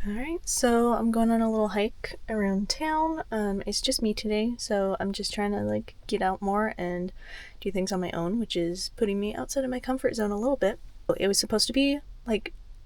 Alright, so I'm going on a little hike around town. It's just me today, so I'm just trying to get out more and do things on my own, which is putting me outside of my comfort zone a little bit. It was supposed to be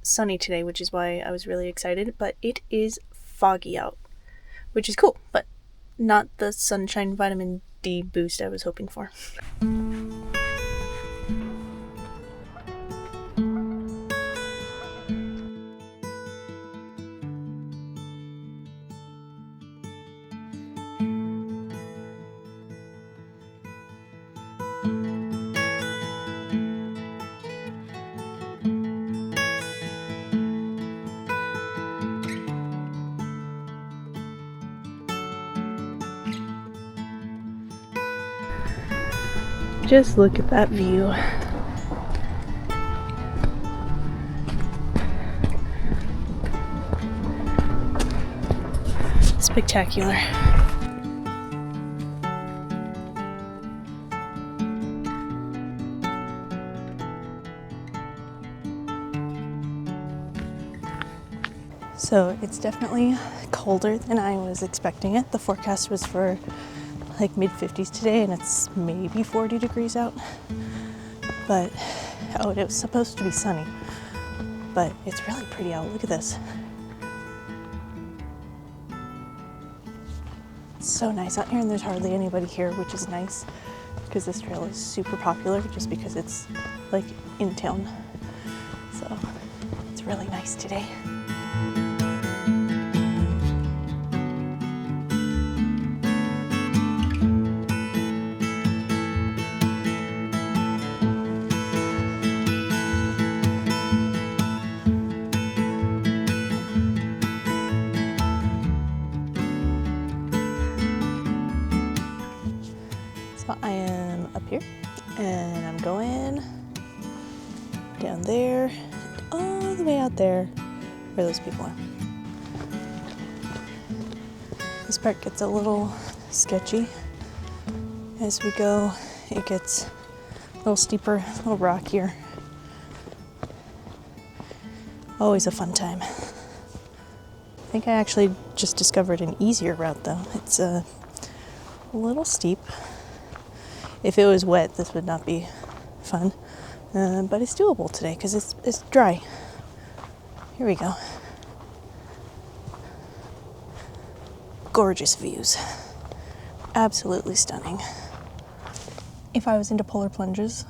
sunny today, which is why I was really excited, but it is foggy out, which is cool, but not the sunshine vitamin D boost I was hoping for. Just look at that view. Spectacular. So it's definitely colder than I was expecting it. The forecast was for mid-50s today, and it's maybe 40 degrees out. But, it was supposed to be sunny, but it's really pretty out. Look at this. It's so nice out here, and there's hardly anybody here, which is nice because this trail is super popular just because it's in town. So it's really nice today. So I am up here and I'm going down there, all the way out there where those people are. This part gets a little sketchy as we go. It gets a little steeper, a little rockier. Always a fun time. I think I actually just discovered an easier route though. It's a little steep. If it was wet, this would not be fun, but it's doable today because it's dry. Here we go. Gorgeous views. Absolutely stunning. If I was into polar plunges,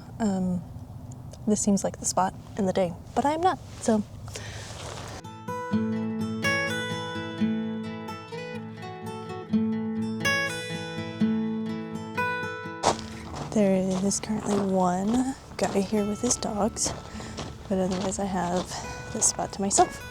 this seems like the spot in the day, but I am not, so. There is currently one guy here with his dogs, but otherwise I have this spot to myself.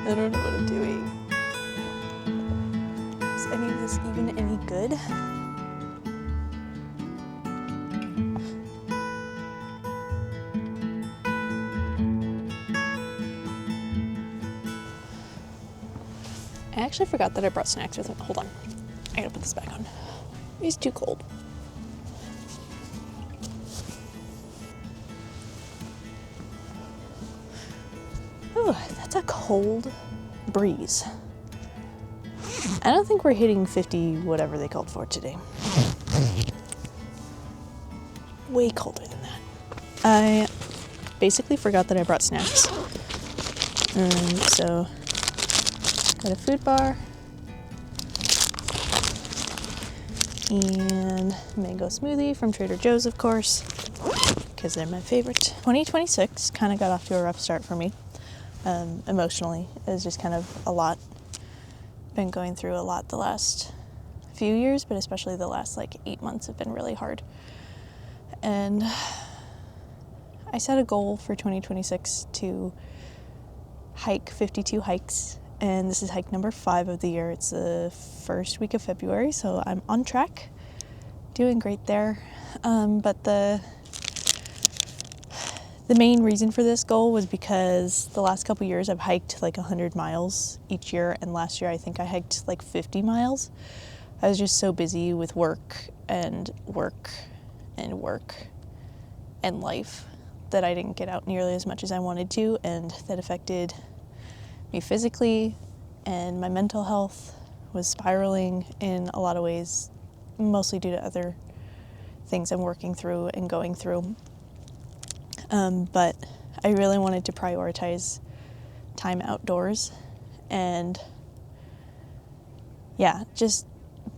I don't know what I'm doing. Is any of this even any good? I actually forgot that I brought snacks with me. Hold on. I gotta put this back on. It's too cold. Oh, that's a cold breeze. I don't think we're hitting 50, whatever they called for today. Way colder than that. I basically forgot that I brought snacks. So, got a food bar and mango smoothie from Trader Joe's, of course, because they're my favorite. 2026 kind of got off to a rough start for me. Emotionally, it was just kind of a lot. Been going through a lot the last few years, but especially the last 8 months have been really hard. And I set a goal for 2026 to hike 52 hikes, and this is hike number 5 of the year. It's the first week of February, so I'm on track, doing great there. But the main reason for this goal was because the last couple years I've hiked like 100 miles each year, and last year I think I hiked like 50 miles. I was just so busy with work and life that I didn't get out nearly as much as I wanted to, and that affected me physically, and my mental health was spiraling in a lot of ways, mostly due to other things I'm working through and going through. But I really wanted to prioritize time outdoors, and yeah, just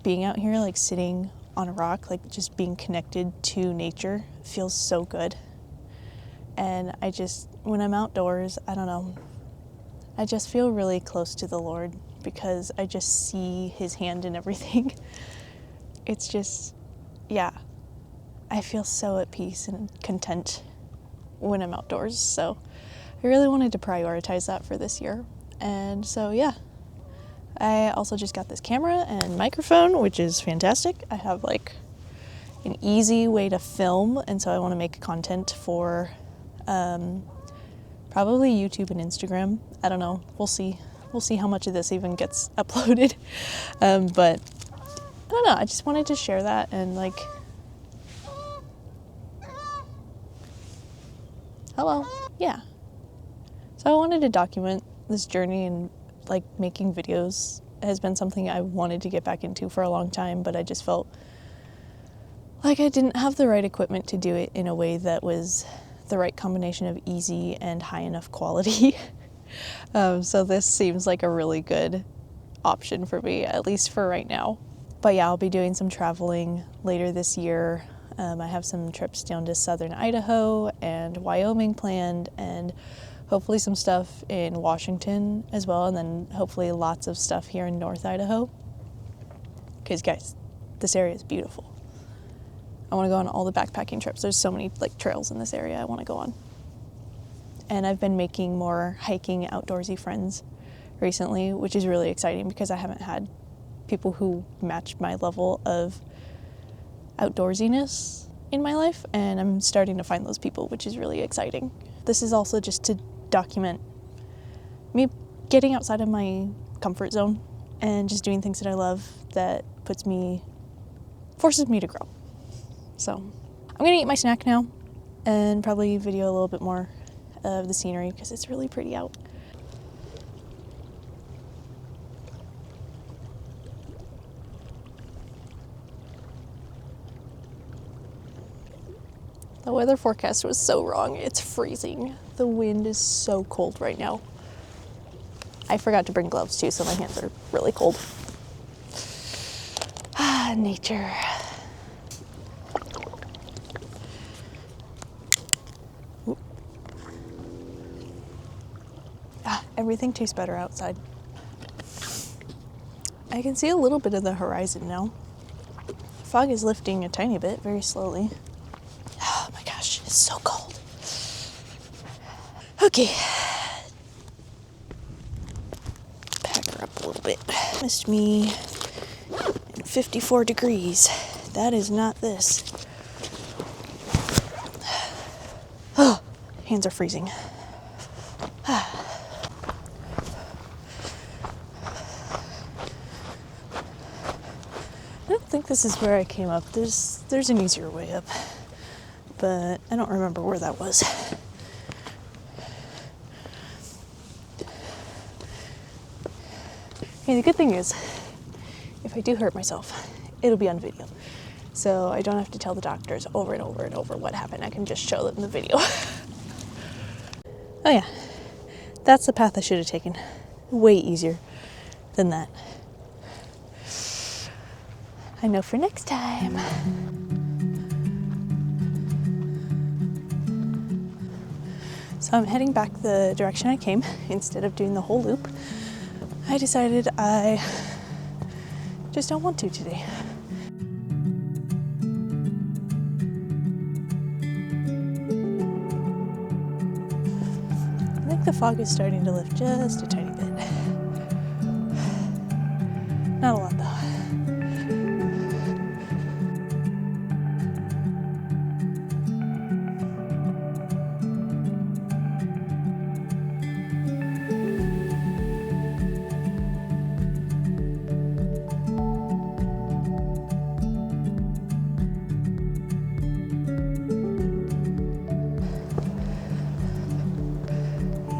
being out here, like sitting on a rock, like just being connected to nature feels so good. And when I'm outdoors, I don't know, I just feel really close to the Lord because I just see his hand in everything. It's just, yeah, I feel so at peace and content when I'm outdoors. So I really wanted to prioritize that for this year. And so, yeah, I also just got this camera and microphone, which is fantastic. I have like an easy way to film, and so I want to make content for probably YouTube and Instagram. I don't know. We'll see. We'll see how much of this even gets uploaded. But I don't know. I just wanted to share that and like, hello. Yeah. So I wanted to document this journey, and like making videos has been something I wanted to get back into for a long time, but I just felt like I didn't have the right equipment to do it in a way that was the right combination of easy and high enough quality. So this seems like a really good option for me, at least for right now. But yeah, I'll be doing some traveling later this year. I have some trips down to southern Idaho and Wyoming planned, and hopefully some stuff in Washington as well, and then hopefully lots of stuff here in North Idaho. Because guys, this area is beautiful. I want to go on all the backpacking trips. There's so many like trails in this area I want to go on. And I've been making more hiking outdoorsy friends recently, which is really exciting because I haven't had people who match my level of outdoorsiness in my life, and I'm starting to find those people, which is really exciting. This is also just to document me getting outside of my comfort zone and just doing things that I love that forces me to grow. So I'm gonna eat my snack now and probably video a little bit more of the scenery because it's really pretty out. The weather forecast was so wrong. It's freezing. The wind is so cold right now. I forgot to bring gloves too, so my hands are really cold. Ah, nature. Everything tastes better outside. I can see a little bit of the horizon now. Fog is lifting a tiny bit, very slowly. Oh my gosh, it's so cold. Okay. Pack her up a little bit. Missed me in 54 degrees. That is not this. Oh, hands are freezing. I think this is where I came up. There's an easier way up, but I don't remember where that was. Okay, the good thing is, if I do hurt myself, it'll be on video. So I don't have to tell the doctors over and over and over what happened. I can just show them the video. Oh yeah, that's the path I should have taken. Way easier than that. I know for next time. So I'm heading back the direction I came. Instead of doing the whole loop, I decided I just don't want to today. think the fog is starting to lift just a tiny bit. Not a lot though.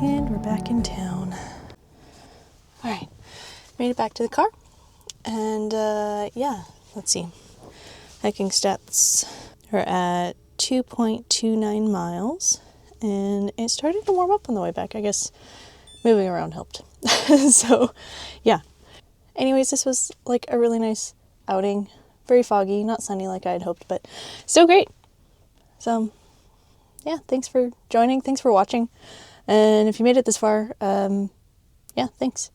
And we're back in town. All right, made it back to the car. And yeah, let's see. Hiking stats are at 2.29 miles. And it started to warm up on the way back. I guess moving around helped. So yeah. Anyways, this was like a really nice outing. Very foggy, not sunny like I had hoped, but still great. So yeah, thanks for joining. Thanks for watching. And if you made it this far, yeah, thanks.